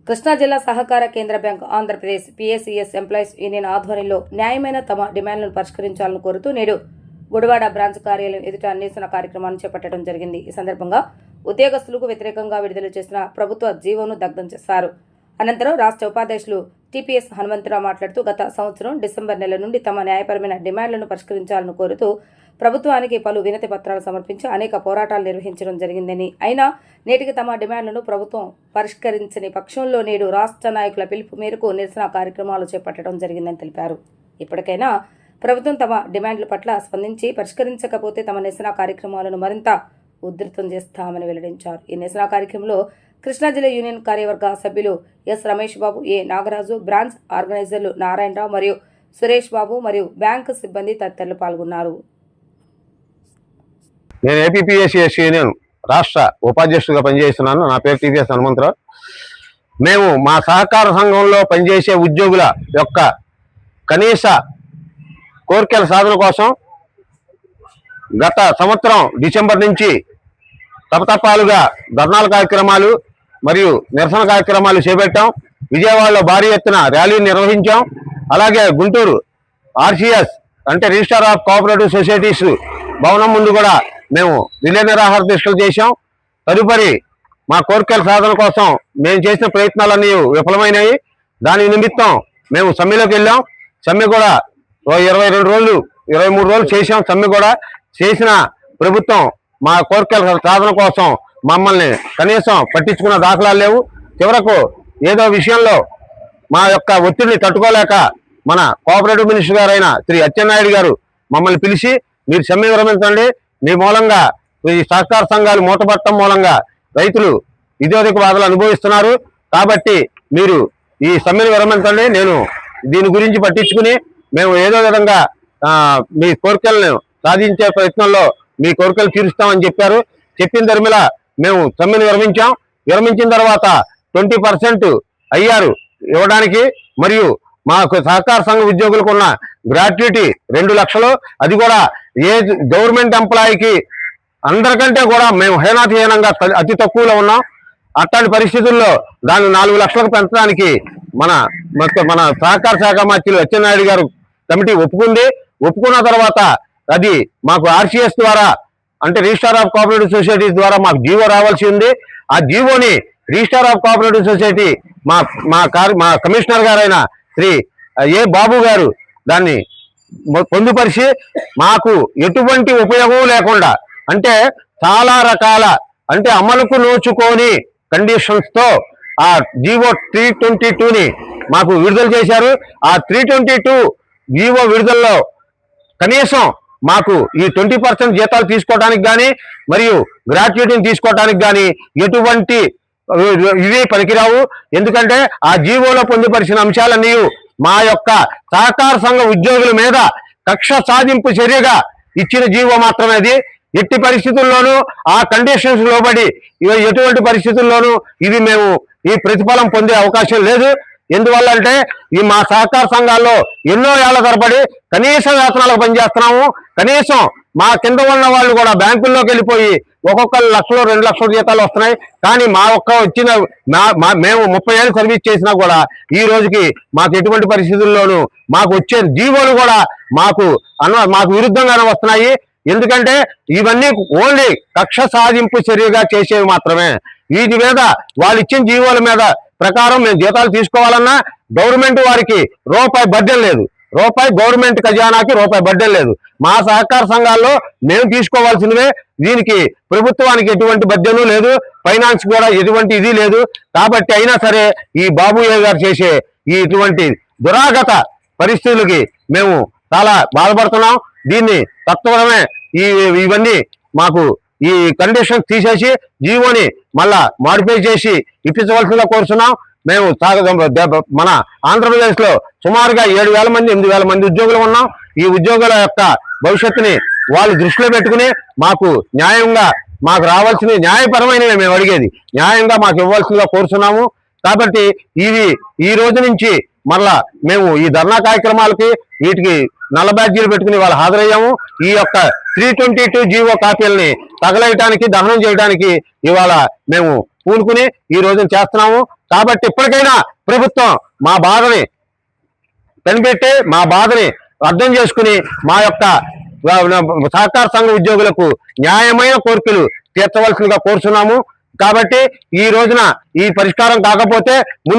కృష్ణా జిల్లా సహకార కేంద్ర bank Andhra Pradesh PSCS employees union ఆధ్వర్యంలో న్యాయమైన తమ డిమాండ్లను పరిష్కరించాలని కోరుతూ నేడు గుడివాడ బ్రాంచ్ కార్యాలయం ఎదుట నిరసన కార్యక్రమాన్ని చేపట్టడం జరిగింది. ఈ సందర్భంగా ఉద్యోగస్తులకు వ్యతిరేకంగా విడుదల చేసిన ప్రభుత్వ జీవోను దగ్ధం చేశారు. అనంతరం రాష్ట్ర ఉపాధ్యక్షులు టీపీఎస్ హనుమంతరావు మాట్లాడుతూ గత సంవత్సరం డిసెంబర్ నెల నుండి తమ న్యాయపరమైన డిమాండ్లను పరిష్కరించాలని కోరుతూ ప్రభుత్వానికి పలు వినతి పత్రాలు సమర్పించి అనేక పోరాటాలు నిర్వహించడం జరిగిందని, అయినా నేటికి తమ డిమాండ్లను ప్రభుత్వం పరిష్కరించని పక్షంలో నేడు రాష్ట్ర నాయకుల పిలుపు మేరకు నిరసన కార్యక్రమాలు చేపట్టడం జరిగిందని తెలిపారు. ఇప్పటికైనా ప్రభుత్వం తమ డిమాండ్ల పట్ల స్పందించి పరిష్కరించకపోతే తమ నిరసన కార్యక్రమాలను మరింత ఉధృతం చేస్తామని వెల్లడించారు. ఈ నిరసన కార్యక్రమంలో కృష్ణా జిల్లా యూనియన్ కార్యవర్గ సభ్యులు ఎస్ రమేష్ బాబు, ఏ నాగరాజు, బ్రాంచ్ ఆర్గనైజర్లు నారాయణరావు మరియు సురేష్ బాబు మరియు బ్యాంకు సిబ్బంది తదితరులు పాల్గొన్నారు. నేను ఏపీపీఎస్సీఎస్ యూనియన్ రాష్ట్ర ఉపాధ్యక్షుడిగా పనిచేస్తున్నాను. నా పేరు టీపీఎస్ హనుమంతరావు. మేము మా సహకార సంఘంలో పనిచేసే ఉద్యోగుల యొక్క కనీస కోరికల సాధన కోసం గత సంవత్సరం డిసెంబర్ నుంచి తపతపాలుగా ధర్నాల కార్యక్రమాలు మరియు నిరసన కార్యక్రమాలు చేపట్టాం. విజయవాడలో భారీ ఎత్తున ర్యాలీని నిర్వహించాం. అలాగే గుంటూరు ఆర్సీఎస్ అంటే రిజిస్టర్ ఆఫ్ కోఆపరేటివ్ సొసైటీస్ భవనం ముందు కూడా మేము రిలే నిరాహార దీక్షలు చేశాం. తదుపరి మా కోరికల సాధన కోసం మేము చేసిన ప్రయత్నాలన్నీ విఫలమైనాయి. దాని నిమిత్తం మేము సమ్మెలోకి వెళ్ళాం. సమ్మె కూడా 22 రోజులు 23 రోజులు చేశాం. సమ్మె కూడా చేసిన ప్రభుత్వం మా కోరికల సాధన కోసం మమ్మల్ని కనీసం పట్టించుకున్న దాఖలాలు లేవు. చివరకు ఏదో విషయంలో మా యొక్క ఒత్తిడిని తట్టుకోలేక మన కోఆపరేటివ్ మినిస్టర్ గారైన శ్రీ అచ్చెన్నాయుడు గారు మమ్మల్ని పిలిచి, మీరు సమ్మె విరమించండి, మీ మూలంగా ఈ సహకార సంఘాలు మూతపట్టడం మూలంగా రైతులు ఇదోదిక బాధలు అనుభవిస్తున్నారు, కాబట్టి మీరు ఈ సమ్మెను విరమించండి, నేను దీని గురించి పట్టించుకుని మేము ఏదో విధంగా మీ కోరికలను సాధించే ప్రయత్నంలో మీ కోరికలు తీరుస్తామని చెప్పారు. చెప్పిన ధర్మిల మేము సమ్మెను విరమించాం. విరమించిన తర్వాత 20% అయ్యారు ఇవ్వడానికి. మరియు మాకు సహకార సంఘ ఉద్యోగులకు ఉన్న గ్రాట్యుటీ 2 లక్షలు, అది కూడా ఏ గవర్నమెంట్ ఎంప్లాయీకి అందరికంటే కూడా మేము హీనాతిహీనంగా అతి తక్కువలో ఉన్నాం. అట్లాంటి పరిస్థితుల్లో దాన్ని 4 లక్షలకు పెంచడానికి మన సహకార శాఖ మంత్రులు అచ్చెన్నాయుడు గారు కమిటీ ఒప్పుకున్న తర్వాత అది మాకు ఆర్సీఎస్ ద్వారా అంటే రిజిస్టర్ ఆఫ్ కోఆపరేటివ్ సొసైటీస్ ద్వారా మాకు జీవో రావాల్సి ఉంది. ఆ జీవోని రిజిస్టర్ ఆఫ్ కోఆపరేటివ్ సొసైటీ మా కమిషనర్ గారైన శ్రీ ఏ బాబు గారు దాన్ని పొందుపరిచి మాకు ఎటువంటి ఉపయోగం లేకుండా, అంటే చాలా రకాల అంటే అమలుకు నోచుకోని కండిషన్స్ తో ఆ జీవో 322ని మాకు విడుదల చేశారు. ఆ 322 జీవో విడుదలలో కనీసం మాకు ఈ 20% జీతాలు తీసుకోవడానికి కానీ మరియు గ్రాట్యుటీని తీసుకోవడానికి కానీ ఎటువంటి ఇవి పనికిరావు. ఎందుకంటే ఆ జీవోలో పొందుపరిచిన అంశాలన్నీ మా యొక్క సహకార సంఘ ఉద్యోగుల మీద కక్ష సాధింపు చర్యగా ఇచ్చిన జీవో మాత్రమే. అది ఎట్టి పరిస్థితుల్లోనూ ఆ కండిషన్స్ లోబడి ఎటువంటి పరిస్థితుల్లోనూ ఇది మేము ఈ ప్రతిఫలం పొందే అవకాశం లేదు. ఎందువల్ల అంటే ఈ మా సహకార సంఘాల్లో ఎన్నో ఏళ్ల తరబడి కనీస వేతనాలకు పనిచేస్తున్నాము. కనీసం మా కింద ఉన్న వాళ్ళు కూడా బ్యాంకుల్లోకి వెళ్ళిపోయి ఒక్కొక్కరు 1 లక్షలు 2 లక్షల జీతాలు వస్తున్నాయి. కానీ మా ఒక్క వచ్చిన మేము 30 ఏళ్ళు సర్వీస్ చేసినా కూడా ఈ రోజుకి మాకు ఎటువంటి పరిస్థితుల్లోనూ మాకు వచ్చే జీవోలు కూడా మాకు విరుద్ధంగానే వస్తున్నాయి. ఎందుకంటే ఇవన్నీ ఓన్లీ కక్ష సాధింపు చర్యగా చేసేవి మాత్రమే. వీటి మీద వాళ్ళు ఇచ్చిన జీవోల మీద ప్రకారం మేము జీతాలు తీసుకోవాలన్నా గవర్నమెంట్ వారికి రూపాయి బడ్జెట్ లేదు. గవర్నమెంట్ ఖజానాకి రూపాయి బడ్జెట్ లేదు. మా సహకార సంఘాల్లో మేము తీసుకోవాల్సినవే. దీనికి ప్రభుత్వానికి ఎటువంటి బడ్జెట్ లేదు, ఫైనాన్స్ కూడా ఎటువంటి ఇది లేదు. కాబట్టి అయినా సరే ఈ బాబుయ్య గారు చేసే ఇటువంటి దురాగత పరిస్థితులకి మేము చాలా బాధపడుతున్నాం. దీన్ని తత్వమే ఇవన్నీ మాకు ఈ కండిషన్స్ తీసేసి జీవోని మళ్ళా మాడిఫై చేసి ఇప్పించవలసిందిగా కోరుతున్నాం. మేము మన ఆంధ్రప్రదేశ్ లో సుమారుగా 7,000 మంది 8,000 మంది ఉద్యోగులు ఉన్నాం. ఈ ఉద్యోగుల యొక్క భవిష్యత్తుని వాళ్ళు దృష్టిలో పెట్టుకుని మాకు న్యాయంగా మాకు రావాల్సిన న్యాయపరమైనవి మేము అడిగేది న్యాయంగా మాకు ఇవ్వాల్సిందిగా కోరుతున్నాము. కాబట్టి ఈ రోజు నుంచి మళ్ళా మేము ఈ ధర్నా కార్యక్రమాలకి వీటికి నల్ల బ్యాడ్జీలు పెట్టుకుని వాళ్ళు హాజరయ్యాము. ఈ యొక్క 322 జీవో కాపీలని తగలేయడానికి దహనం చేయడానికి ఇవాళ మేము పూనుకుని ఈ రోజున చేస్తున్నాము. కాబట్టి ఇప్పటికైనా ప్రభుత్వం మా బాధని కనిపెట్టి మా బాధని అర్థం చేసుకుని మా యొక్క సహకార సంఘ ఉద్యోగులకు న్యాయమైన కోరికలు తీర్చవలసిందిగా కోరుతున్నాము. కాబట్టి ఈ రోజున ఈ పరిష్కారం కాకపోతే